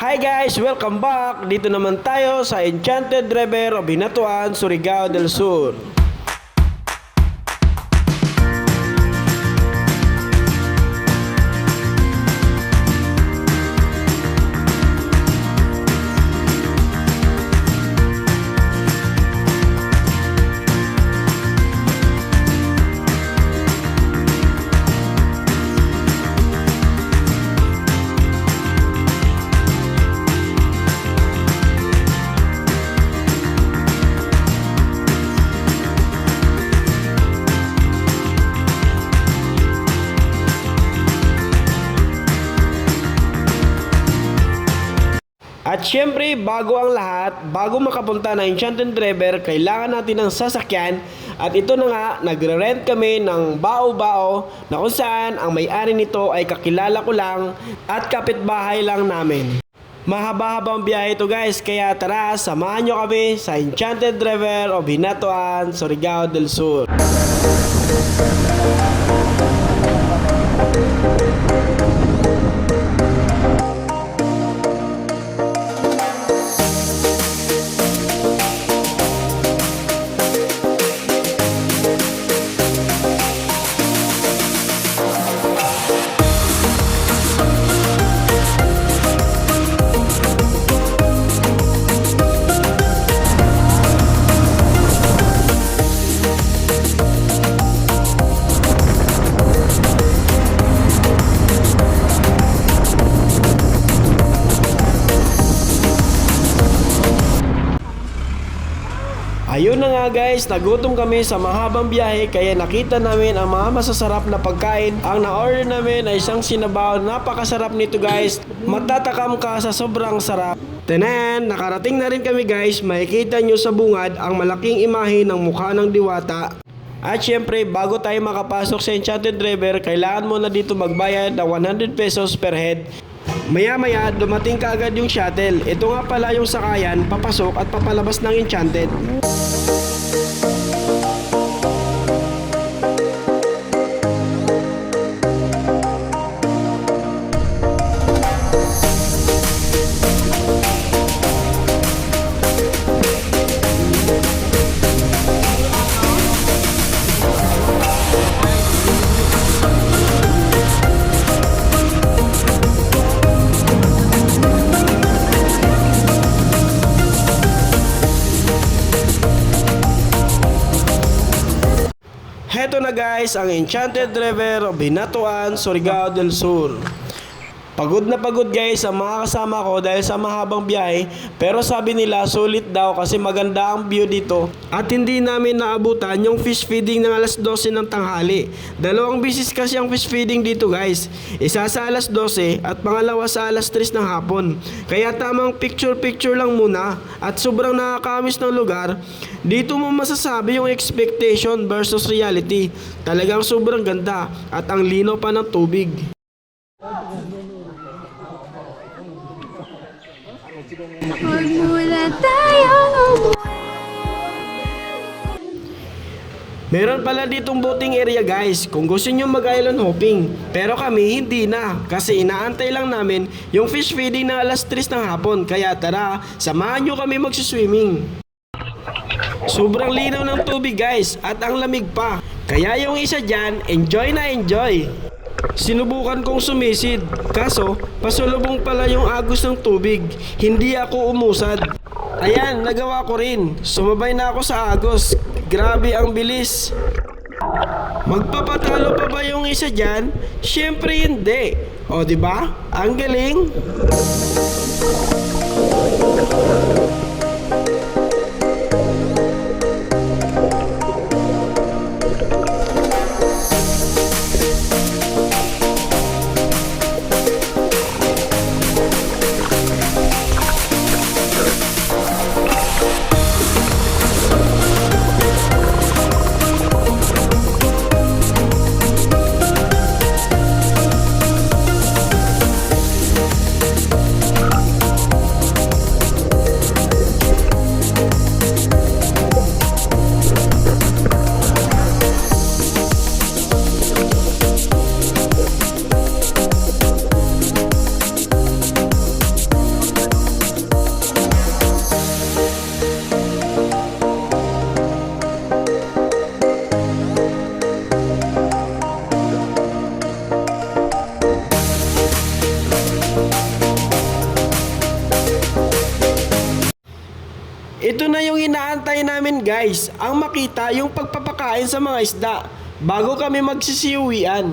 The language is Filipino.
Hi guys! Welcome back! Dito naman tayo sa Enchanted River of Hinatuan, Surigao del Sur. At syempre, bago ang lahat, bago makapunta ng Enchanted River, kailangan natin ng sasakyan. At ito na nga, nagre-rent kami ng bao-bao na kung saan ang may-ari nito ay kakilala ko lang at kapitbahay lang namin. Mahaba-habang biyahe ito guys, kaya tara, samahan nyo kami sa Enchanted River of Hinatuan, Surigao del Sur. Ayun na nga guys, nagutom kami sa mahabang biyahe kaya nakita namin ang mga masasarap na pagkain. Ang na-order namin ay isang sinabaw, napakasarap nito guys. Matatakam ka sa sobrang sarap. Tanan, nakarating na rin kami guys, makikita nyo sa bungad ang malaking imahe ng mukha ng diwata. At syempre, bago tayo makapasok sa Enchanted River, kailangan mo na dito magbayad ng 100 pesos per head. Maya-maya, dumating ka agad yung shuttle. Ito nga pala yung sakayan, papasok at papalabas ng Enchanted. Heto na guys, ang Enchanted River of Hinatuan, Surigao del Sur. Pagod na pagod guys ang mga kasama ko dahil sa mahabang biyahe, pero sabi nila sulit daw kasi maganda ang view dito. At hindi namin naabutan yung fish feeding ng alas 12 ng tanghali. Dalawang bisis kasi ang fish feeding dito guys. Isa sa alas 12 at pangalawa sa alas 3 ng hapon. Kaya tamang picture lang muna at sobrang nakakamiss ng lugar. Dito mo masasabi yung expectation versus reality. Talagang sobrang ganda at ang linaw pa ng tubig. Magmula tayong Meron pala ditong boating area guys kung gusto nyo mag-island hopping. Pero kami hindi na kasi inaantay lang namin yung fish feeding na alas 3 ng hapon. Kaya tara, samahan nyo kami magsiswimming. Sobrang linaw ng tubig guys at ang lamig pa. Kaya yung isa dyan, enjoy na enjoy. Sinubukan kong sumisid, kaso pasulubong pala yung agos ng tubig, hindi ako umusad. Ayan, nagawa ko rin, sumabay na ako sa agos, grabe ang bilis. Magpapatalo pa ba yung isa dyan? Syempre hindi. O diba? Ang galing. Ito na yung inaantay namin guys, ang makita yung pagpapakain sa mga isda bago kami magsisiuwian.